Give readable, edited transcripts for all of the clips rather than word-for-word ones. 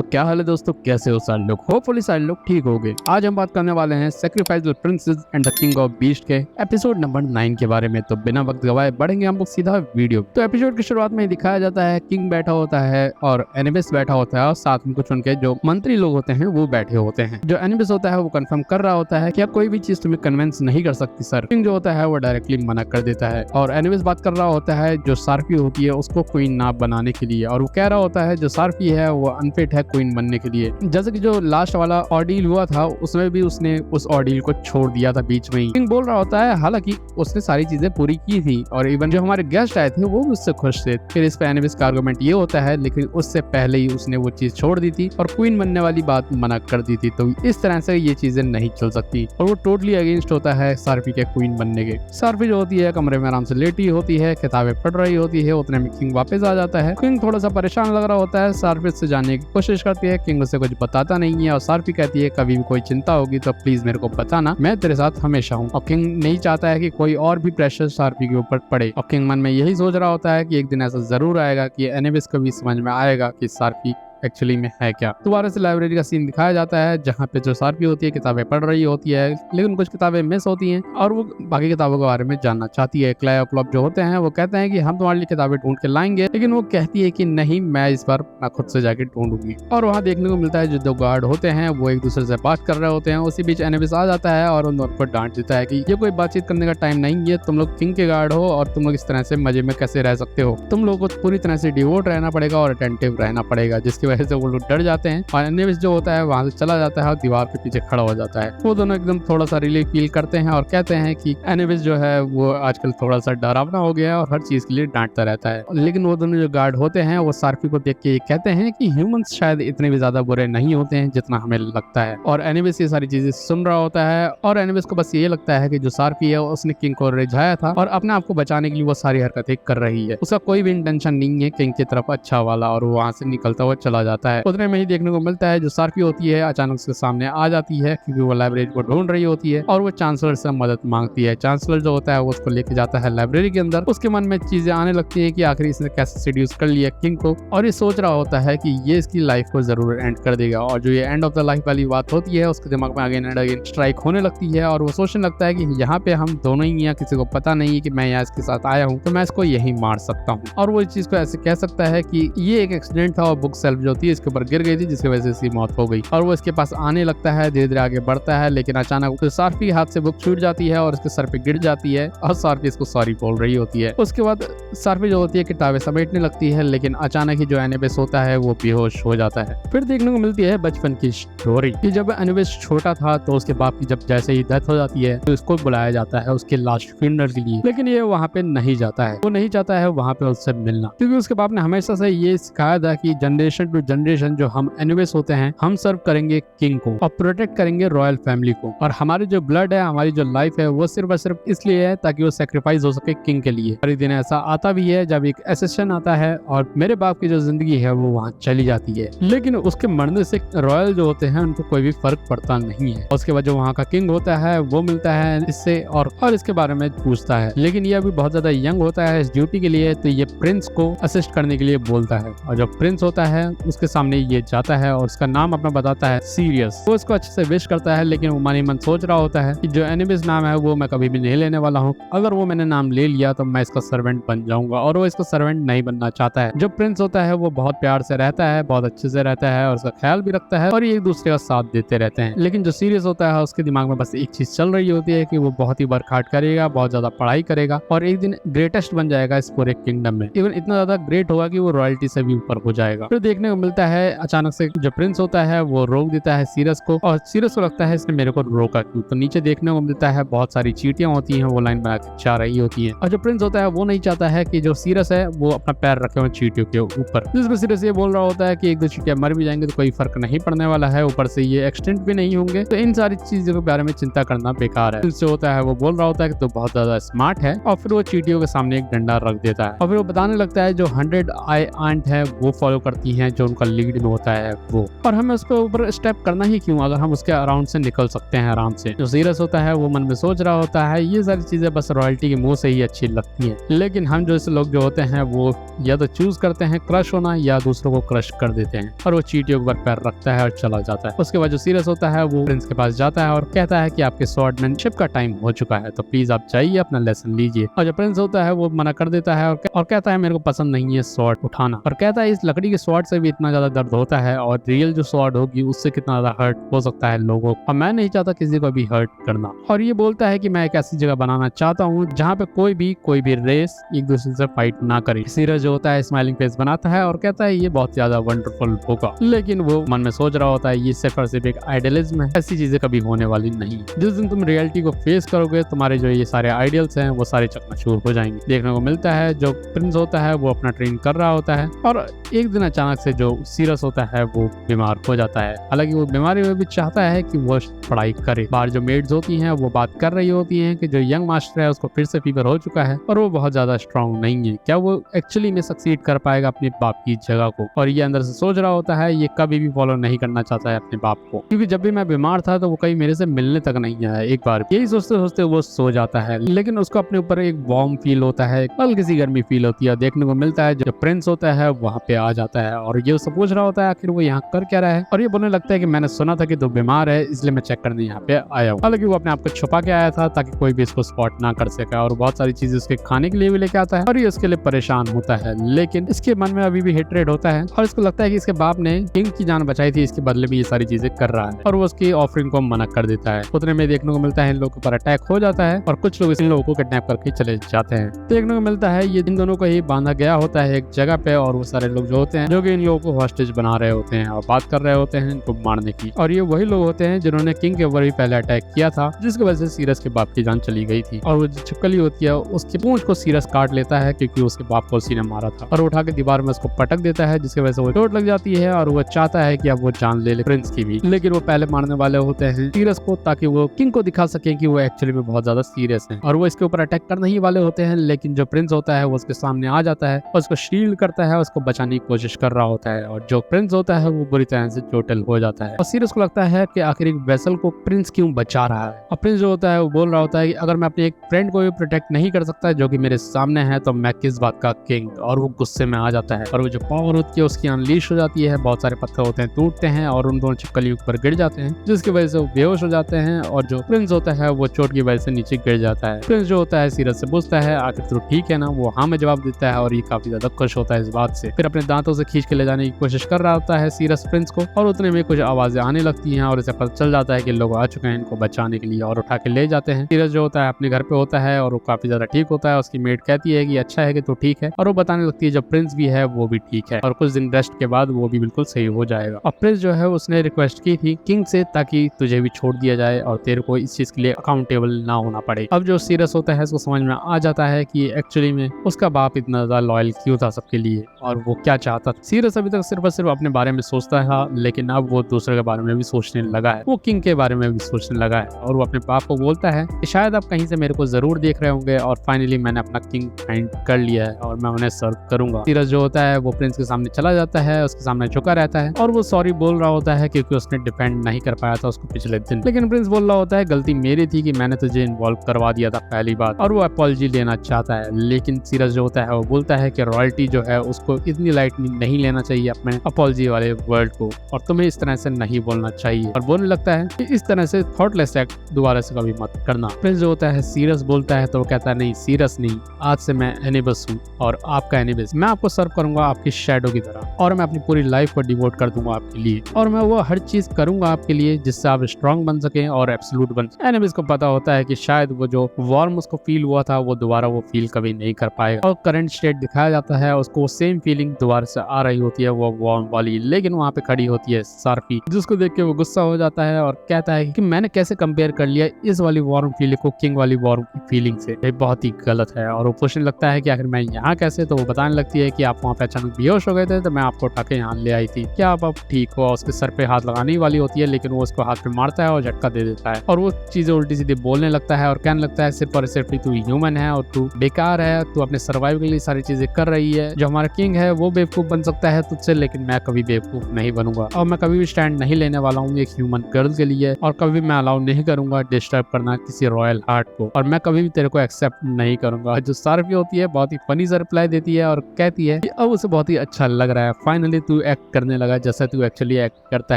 तो क्या हाल है दोस्तों, कैसे हो सारे लोग। होपफुली सारे लोग ठीक हो गए। आज हम बात करने वाले हैं sacrifice princess and the king of beast के एपिसोड नंबर 9 के बारे में। तो बिना वक्त गवाए बढ़ेंगे हम लोग सीधा वीडियो। तो एपिसोड की शुरुआत में दिखाया जाता है किंग बैठा होता है और एनिमिस बैठा होता है और साथ में कुछ उनके जो मंत्री लोग होते हैं वो बैठे होते हैं। जो एनिमिस होता है वो कंफर्म कर रहा होता है कि कोई भी चीज तुम्हें कन्विंस नहीं कर सकती सर। किंग जो होता है वो डायरेक्टली मना कर देता है और एनिमिस बात कर रहा होता है जो सार्फी होती है उसको क्वीन ना बनाने के लिए, और वो कह रहा होता है जो सार्फी है वो अनफिट है क्वीन बनने के लिए। जैसे कि जो लास्ट वाला ऑर्डील हुआ था उसमें भी उसने उस ऑर्डील को छोड़ दिया था बीच में ही। किंग बोल रहा होता है हालांकि उसने सारी चीजें पूरी की थी और इवन जो हमारे गेस्ट आए थे वो भी उससे खुश थे। फिर इस पे एनिमिस का आर्गुमेंट ये होता है लेकिन उससे पहले ही उसने वो चीज छोड़ दी थी और क्वीन बनने वाली बात मना कर दी थी। तो इस तरह से ये चीजें नहीं चल सकती और वो टोटली अगेंस्ट होता है सार्फी के क्वीन बनने के। सार्फी जो होती है कमरे में आराम से लेटी होती है, किताबें पढ़ रही होती है। उतने में किंग वापस आ जाता है। किंग थोड़ा सा परेशान लग रहा होता है, सार्फी से जानने की कोशिश करती है। किंग उसे कुछ बताता नहीं है और सार्फी कहती है कभी भी कोई चिंता होगी तो प्लीज मेरे को बताना, मैं तेरे साथ हमेशा हूँ। और किंग नहीं चाहता है कि कोई और भी प्रेशर सार्फी के ऊपर पड़े और किंग मन में यही सोच रहा होता है कि एक दिन ऐसा जरूर आएगा कि एनिमिस को भी समझ में आएगा कि सार्फी एक्चुअली में है क्या। दोबारा से लाइब्रेरी का सीन दिखाया जाता है जहाँ पे जो सार्फी होती है किताबें पढ़ रही होती है लेकिन कुछ किताबें मिस होती हैं और वो बाकी किताबों के बारे में जानना चाहती है। क्लायोक्लॉप जो होते हैं वो कहते हैं कि हम तुम्हारे लिए किताबें ढूंढ के लाएंगे, लेकिन वो कहती है कि नहीं, मैं इस बार मैं खुद से जाके ढूंढूंगी। और वहाँ देखने को मिलता है जो दो गार्ड होते हैं वो एक दूसरे से बात कर रहे होते हैं। उसी बीच एनिमिस आ जाता है और उन दोनों को डांट देता है कि ये कोई बातचीत करने का टाइम नहीं है, तुम लोग किंग के गार्ड हो और तुम लोग इस तरह से मजे में कैसे रह सकते हो। तुम लोगों को पूरी तरह से डिवोट रहना पड़ेगा और अटेंटिव रहना पड़ेगा, जिसकी वजह से वो लोग डर जाते हैं और एनिमिस जो होता है वहां से चला जाता है और दीवार के पीछे खड़ा हो जाता है। वो दोनों एकदम थोड़ा सा रिलीफ फील करते हैं और कहते हैं कि एनिमिस जो है वो आजकल थोड़ा सा डरावना हो गया है और हर चीज के लिए डांटता रहता है। लेकिन वो दोनों जो गार्ड होते हैं वो सार्फी को देख के कहते हैं कि ह्यूमंस शायद इतने भी ज्यादा बुरे नहीं होते हैं जितना हमें लगता है। और एनिमिस ये सारी चीजें सुन रहा होता है और एनिमिस को बस ये लगता है कि जो सार्फी है उसने किंग को रिझाया था और अपने आप को बचाने के लिए वो सारी हरकतें कर रही है। उसका कोई भी इंटेंशन नहीं है किंग की तरफ अच्छा वाला, और वो वहां से निकलता हुआ चला जाता है। उतने में ही देखने को मिलता है जो सार्फी होती है अचानक उसके सामने आ जाती है क्योंकि वो लाइब्रेरी को ढूंढ रही होती है और वो चांसलर से मदद मांगती है। चांसलर जो होता है वो उसको लेके जाता है लाइब्रेरी के अंदर। उसके मन में चीजें आने लगती है कि आखिर इसने कैसे सीड्यूस कर लिया किंग को, और ये सोच रहा होता है कि ये इसकी लाइफ को जरूर एंड कर देगा। और जो ये एंड ऑफ द लाइफ वाली बात होती है उसके दिमाग में अगेन एंड अगेन स्ट्राइक होने लगती है और वो सोचने लगता है कि यहाँ पे हम दोनों ही हैं, किसी को पता नहीं है कि मैं यहाँ इसके साथ आया हूँ तो मैं इसको यही मार सकता हूँ। और वो इस चीज को ऐसे कह सकता है कि ये एक एक्सीडेंट था और बुक सेल्फ जो थी इसके ऊपर गिर गई थी जिसकी वजह से इसकी मौत हो गई। और वो इसके पास आने लगता है, धीरे धीरे आगे बढ़ता है, लेकिन अचानक सार्फी हाथ से बुक छूट जाती है और उसके सर पे गिर जाती है और सार्फी इसको सॉरी बोल रही होती है। उसके बाद सार्फी जो होती है किताबें समेटने लगती है, लेकिन अचानक ही जो एनिमिस होता है वो बेहोश हो जाता है। फिर देखने को मिलती है बचपन की स्टोरी कि जब एनिमिस छोटा था तो उसके बाप की जब जैसे ही डेथ हो जाती है तो इसको बुलाया जाता है उसके लास्ट फ्यूनरल के लिए, लेकिन ये वहाँ पे नहीं जाता है। वो नहीं चाहता है वहाँ पे उससे मिलना क्योंकि उसके बाप ने हमेशा से ये सिखाया था कि जनरेशन टू जनरेशन जो हम एनिमिस होते हैं हम सर्व करेंगे किंग को और प्रोटेक्ट करेंगे रॉयल फैमिली को, और हमारी जो ब्लड है, हमारी जो लाइफ है वो सिर्फ और सिर्फ इसलिए है ताकि वो सेक्रीफाइस हो सके किंग के लिए। हर दिन ऐसा आता भी है जब एक एसेशन आता है और मेरे बाप की जो जिंदगी है वो वहाँ चली जाती है, लेकिन उसके मरने से रॉयल जो होते हैं उनको कोई भी फर्क पड़ता नहीं है। उसके बाद जो वहाँ का किंग होता है वो मिलता है इससे और इसके बारे में पूछता है, लेकिन ये अभी बहुत ज्यादा यंग होता है इस ड्यूटी के लिए, तो ये प्रिंस को असिस्ट करने के लिए बोलता है। और जब प्रिंस होता है उसके सामने ये जाता है और उसका नाम अपना बताता है सीरियस। वो उसको अच्छे से विश करता है, लेकिन वो मन ही मन सोच रहा होता है कि जो एनिमिस नाम है वो मैं कभी भी नहीं लेने वाला हूँ। अगर वो मैंने नाम ले लिया तो मैं इसका सर्वेंट बन जाऊंगा, और वो इसका सर्वेंट नहीं बनना चाहता है। जो प्रिंस होता है वो बहुत प्यार से रहता है, बहुत अच्छे से रहता है और उसका ख्याल भी रखता है और ये एक दूसरे का साथ देते रहते हैं। लेकिन जो सीरियस होता है उसके दिमाग में बस एक चीज चल रही होती है कि वो बहुत ही वर्क हार्ड करेगा, बहुत ज्यादा पढ़ाई करेगा और एक दिन ग्रेटेस्ट बन जाएगा इस पूरे किंगडम में। इवन इतना ज्यादा ग्रेट होगा कि वो रॉयल्टी से भी ऊपर हो जाएगा। फिर देखने को मिलता है अचानक से जो प्रिंस होता है वो रोक देता है सीरियस को, और सीरियस को लगता है इसने मेरे को रोका क्यों। तो नीचे देखने को मिलता है बहुत सारी चींटियां होती हैं, वो लाइन बना के जा रही होती हैं, और जो प्रिंस होता है वो नहीं चाहता है कि जो सीरियस है वो अपना पैर रखे हुए चींटियों के ऊपर, जिसमें सीरियस ये बोल रहा होता है कि एक दो चींटियां मर भी जाएंगे तो कोई फर्क नहीं पड़ने वाला है, ऊपर से ये एक्सटेंट भी नहीं होंगे, तो इन सारी चीजों के बारे में चिंता करना बेकार है। जो होता है वो बोल रहा होता है कि तो बहुत ज्यादा स्मार्ट है, और फिर वो चींटियों के सामने एक डंडा रख देता है और फिर वो बताने लगता है जो 100 आई आंट है वो फॉलो करती हैं जो उनका लीड में होता है वो, और हमें उस पर ऊपर स्टेप करना ही क्यों अगर हम उसके अराउंड से निकल सकते हैं आराम से। जो सीरियस होता है वो मन में सोच रहा होता है ये सारी चीजें बस रॉयल्टी के मुंह से ही अच्छी लगती हैं, लेकिन हम जैसे लोग जो होते हैं वो या तो चूज करते हैं क्रश होना या दूसरों को क्रश कर देते हैं, और वो चींटियों पर पैर रखता है और चला जाता है। उसके बाद जो सीरियस होता है वो प्रिंस के पास जाता है और कहता है कि आपके स्वॉर्डमैनशिप का टाइम हो चुका है, तो प्लीज आप जाइए अपना लेसन लीजिए। और जो प्रिंस होता है वो मना कर देता है और कहता है मेरे को पसंद नहीं है स्वॉर्ड उठाना, और कहता है इस लकड़ी के स्वॉर्ड से भी इतना ज्यादा दर्द होता है और रियल जो स्वॉर्ड होगी उससे कितना ज्यादा हर्ट हो सकता है लोगों को, और मैं नहीं चाहता किसी को भी हर्ट करना। और ये बोलता है कि मैं एक ऐसी जगह बनाना चाहता हूँ जहाँ पे कोई भी रेस एक दूसरे से फाइट ना करे। सीरियस जो होता है स्माइलिंग फेस बनाता है और कहता है ये बहुत ज्यादा वंडरफुल होगा, लेकिन वो मन में सोच रहा होता है ये सिर्फ और सिर्फ एक आइडियलिज्म है, ऐसी चीजें कभी होने वाली नहीं। जिस दिन तुम रियलिटी को फेस करोगे तुम्हारे जो ये सारे आइडियल्स हैं वो सारे चकनाचूर हो जाएंगे। देखने को मिलता है जो प्रिंस होता है वो अपना ट्रेन कर रहा होता है और एक दिन अचानक से जो सीरियस होता है वो बीमार हो जाता है। हालांकि वो बीमारी में भी चाहता है कि वो पढ़ाई करे। बाहर जो मेड्स होती हैं वो बात कर रही होती हैं कि जो यंग मास्टर है उसको फिर से फीवर हो चुका है और वो बहुत ज्यादा स्ट्रांग नहीं है, क्या वो एक्चुअली में सक्सीड कर पाएगा अपने बाप की जगह को। और ये अंदर से सोच रहा होता है ये कभी भी फॉलो नहीं करना चाहता है अपने बाप को, क्योंकि जब भी मैं बीमार था तो वो कहीं मेरे से मिलने तक नहीं आया एक बार। यही सोचते सोचते वो सो जाता है, लेकिन उसको अपने ऊपर एक वार्म फील होता है, हल्की सी गर्मी फील होती है। देखने को मिलता है जो प्रिंस होता है वहाँ पे आ जाता है और ये उससे पूछ रहा होता है आखिर वो यहाँ कर क्या रहा है, और ये बोलने लगता है कि मैंने सुना था कि तू बीमार है इसलिए मैं चेक करने यहाँ पे आया हूँ। हालांकि वो अपने आप को छुपा के आया था ताकि कोई भी इसको स्पॉट ना कर सके, और बहुत सारी चीजें उसके खाने के लिए भी लेके आता है और ये उसके लिए परेशान होता है, लेकिन इसके मन में अभी भी हेट्रेड होता है और इसको लगता है कि इसके बाप ने किंग की जान बचाई थी, इसके बदले में ये सारी चीजें कर रहा है, और वो उसकी ऑफरिंग को मना कर देता है। उतने में देखने को मिलता है इन लोगों के ऊपर अटैक हो जाता है और कुछ लोग इन लोगों को किडनैप करके चले जाते हैं। देखने को मिलता है ये इन दोनों को ही बांधा गया होता है एक जगह पे, और वो सारे लोग जो होते हैं जो कि इन लोगों को हॉस्टेज बना रहे होते हैं और बात कर रहे होते हैं इनको मारने की, और ये वही लोग होते हैं जिन्होंने किंग के ऊपर भी पहले अटैक किया था जिसकी वजह से सीरियस के बाप की जान चली गई थी। और वो जो छिपकली होती है उसकी पूंछ को सीरियस काट लेता है क्योंकि उसके बाप को उसी ने मारा था, और उठा के दीवार में उसको पटक देता है जिसकी वजह से वो चोट लग जाती है और वो चाहता है कि अब वो जान ले प्रिंस की भी, लेकिन वो पहले मारने वाले होते हैं सीरियस को ताकि वो किंग को दिखा सके कि वो एक्चुअली में बहुत ज्यादा सीरियस है, और वो इसके ऊपर अटैक करने ही वाले होते हैं, लेकिन जो प्रिंस होता है वो उसके सामने आ जाता है और उसको शील्ड करता है, उसको बचाने की कोशिश कर रहा होता है, और जो प्रिंस होता है वो बुरी तरह से चोटिल हो जाता है। और सीरियस को लगता है कि आखिर एक वेसल को प्रिंस क्यों बचा रहा है, और प्रिंस जो होता है वो बोल रहा होता है कि अगर मैं अपने एक फ्रेंड को भी प्रोटेक्ट नहीं कर सकता जो कि मेरे सामने है तो मैं किस बात का किंग, और वो गुस्से में आ जाता है और वो जो पावर होती है उसकी अनलीश हो जाती है, बहुत सारे पत्थर होते हैं टूटते हैं और उन दोनों छिपकलियों पर गिर जाते हैं जिसकी वजह से वो बेहोश हो जाते हैं, और जो प्रिंस होता है वो चोट की वजह से नीचे गिर जाता है। प्रिंस जो होता है सीरियस से पूछता है आखिर तो ठीक है ना, वो हाँ में जवाब देता है और ये काफी ज्यादा खुश होता है इस बात से। फिर अपने दांतों से खींच के ले जाने की कोशिश कर रहा होता है सीरियस प्रिंस को, और उतने में कुछ आवाजें आने लगती हैं और इसे पता चल जाता है कि लोग आ चुके हैं इनको बचाने के लिए, और उठा के ले जाते हैं। सीरियस जो होता है अपने घर पे होता है और वो काफी ज्यादा ठीक होता है। उसकी मेड कहती है कि अच्छा है कि तू ठीक है, और वो बताने लगती है जो प्रिंस भी है वो भी ठीक है और कुछ दिन रेस्ट के बाद वो भी बिल्कुल सही हो जाएगा। और प्रिंस जो है उसने रिक्वेस्ट की थी किंग से ताकि तुझे भी छोड़ दिया जाए और तेरे को इस चीज के लिए अकाउंटेबल ना होना पड़े। अब जो सीरियस होता है उसको समझ में आ जाता है कि एक्चुअली में उसका बाप इतना ज्यादा लॉयल क्यों था सबके लिए और वो क्या चाहता था। सीरियस अभी तक सिर्फ और सिर्फ अपने बारे में सोचता था, लेकिन अब वो दूसरे के बारे में भी सोचने लगा है, वो किंग के बारे में भी सोचने लगा है, और वो अपने बाप को बोलता है कि शायद आप कहीं से मेरे को जरूर देख रहे होंगे और फाइनली मैंने अपना किंग फाइंड कर लिया है और मैं उन्हें सर्व करूंगा। सीरियस जो होता है वो प्रिंस के सामने चला जाता है, उसके सामने झुका रहता है और वो सॉरी बोल रहा होता है क्योंकि उसने डिपेंड नहीं कर पाया था उसको पिछले दिन। लेकिन प्रिंस बोल रहा होता है गलती मेरी थी कि मैंने तुझे इन्वॉल्व करवा दिया था पहली बार, और वो अपॉलजी लेना चाहता है। लेकिन सीरियस जो होता है वो बोलता है कि रॉयल्टी जो है उसको इतनी लाइटली नहीं लेना चाहिए अपने अपॉलजी वाले वर्ड को, और तुम्हें इस तरह से नहीं बोलना चाहिए, और बोलने लगता है कि इस तरह से थॉटलेस एक्ट दोबारा से कभी मत करना। प्रिंस जो होता है सीरियस बोलता है तो वो कहता है नहीं सीरियस नहीं, आज से मैं एनिबस हूँ और आपका एनिबस, मैं आपको सर्व करूंगा आपकी शैडो की तरह, और मैं अपनी पूरी लाइफ को डिवोट कर दूंगा आपके लिए, और मैं वो हर चीज करूंगा आपके लिए जिससे आप स्ट्रांग बन सके और एब्सोल्यूट बन सके। एनिबस को पता होता है कि शायद वो जो वार्म उसको फील हुआ था वो दोबारा वो फील कभी नहीं कर पाएगा, और करंट स्टेट दिखाया जाता है उसको सेम फीलिंग दोबारा से आ रही होती है वो वार्म वाली, लेकिन वहाँ पे खड़ी होती है सार्फी जिसको देख के वो गुस्सा हो जाता है और कहता है कि मैंने कैसे कंपेयर कर लिया इस वाली वार्म फीलिंग को किंग वाली वार्म फीलिंग से, ये बहुत ही गलत है। और वो पूछने लगता है कि आखिर मैं यहाँ कैसे, तो वो बताने लगती है कि आप वहाँ पे अचानक बेहोश हो गए थे तो मैं आपको उठा के यहाँ ले आई थी, क्या आप अब ठीक हो। उसके सर पे हाथ लगाने वाली होती है लेकिन वो उसको हाथ पे मारता है और झटका दे देता है, और वो चीजें उल्टी सीधी बोलने लगता है और कहने लगता है सिर्फ और सिर्फ तू ह्यूमन है और तू बेकार है, तू अपने सर्वाइवल के लिए सारी चीजें कर रही है, जो हमारा किंग है वो बेवकूफ बन सकता है तुझसे, लेकिन मैं कभी बेवकूफ नहीं बनूंगा और मैं कभी भी स्टैंड नहीं लेने वाला हूँ एक ह्यूमन गर्ल के लिए, और कभी मैं अलाउ नहीं करूंगा डिस्टर्ब करना किसी रॉयल हार्ट को, और मैं कभी भी तेरे को एक्सेप्ट नहीं करूंगा। जो सार्फी होती है बहुत ही फनी सा रिप्लाई देती है और कहती है कि अब उसे बहुत ही अच्छा लग रहा है, फाइनली तू एक्ट करने लगा जैसा तू एक्चुअली एक्ट करता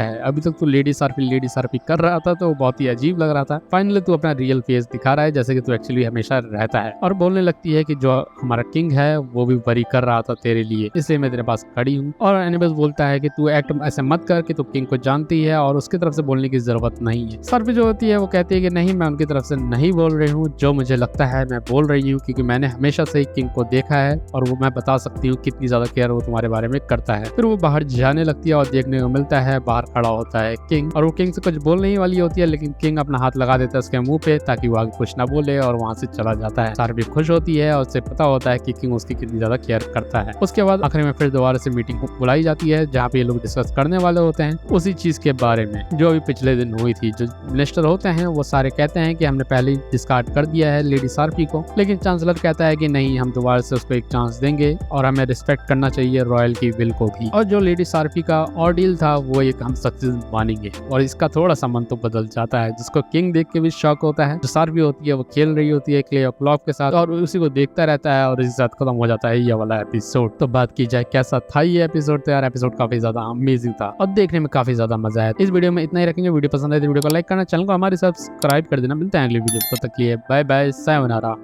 है। अभी तक तू लेडी सार्फी कर रहा था तो बहुत ही अजीब लग रहा था, फाइनली तू अपना रियल फेस दिखा रहा है जैसे कि तू एक्चुअली हमेशा रहता है। और बोलने लगती है कि जो हमारा किंग है वो भी वरी कर रहा था तेरे लिए, इसलिए मैं तेरे पास खड़ी हूँ। और एनिमल्स बोलता है कि तू एक्ट ऐसे मत कर कि तू किंग को जानती है और उसकी तरफ से बोलने की जरूरत नहीं है। सार्फी जो होती है वो कहती है कि नहीं, मैं उनकी तरफ से नहीं बोल रही हूँ, जो मुझे लगता है मैं बोल रही हूँ, क्योंकि मैंने हमेशा से ही किंग को देखा है और वो मैं बता सकती हूँ कितनी ज्यादा केयर वो तुम्हारे बारे में करता है। फिर वो बाहर जाने लगती है और देखने को मिलता है बाहर खड़ा होता है किंग, और वो किंग से कुछ बोलने ही वाली होती है, लेकिन किंग अपना हाथ लगा देता है उसके मुंह पे ताकि वो आगे कुछ ना बोले और वहां से चला जाता है। सार्फी खुश होती है और उसे पता होता है कि किंग उसकी कितनी ज्यादा केयर करता है। उसके बाद आखिर में फिर दोबारा से मीटिंग बुलाई जाती है जहाँ पे ये लोग डिस्कस करने वाले होते हैं उसी चीज के बारे में जो अभी पिछले दिन हुई थी। जो मिनिस्टर होते हैं वो सारे कहते हैं कि हमने पहले ही डिस्कार्ड कर दिया है लेडी सार्फी को, लेकिन चांसलर कहता है कि नहीं, हम दोबारा से उसको एक चांस देंगे और हमें रिस्पेक्ट करना चाहिए रॉयल की विल को भी। और जो लेडी सार्फी का ऑर्डियल था वो एक हम सक्सेस मानेंगे, और इसका थोड़ा सा मन तो बदल जाता है, जिसको किंग देख के भी शॉक होता है। जो सार्फी होती है वो खेल रही होती है क्ले क्लॉक के साथ और उसी को देखता रहता है और इसी साथ खत्म हो जाता है ये वाला एपिसोड। तो बात की जाए कैसा था ये एपिसोड, तो यार एपिसोड काफी ज्यादा अमेजिंग था और देखने में काफी ज्यादा मजा आया। इस वीडियो में इतना ही रखेंगे। वीडियो पसंद आए तो वीडियो को लाइक करना, चैनल को हमारे सब्सक्राइब कर देना। मिलते हैं अगली वीडियो, तब तक के लिए बाय बाय, सायोनारा,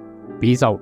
पीस आउट।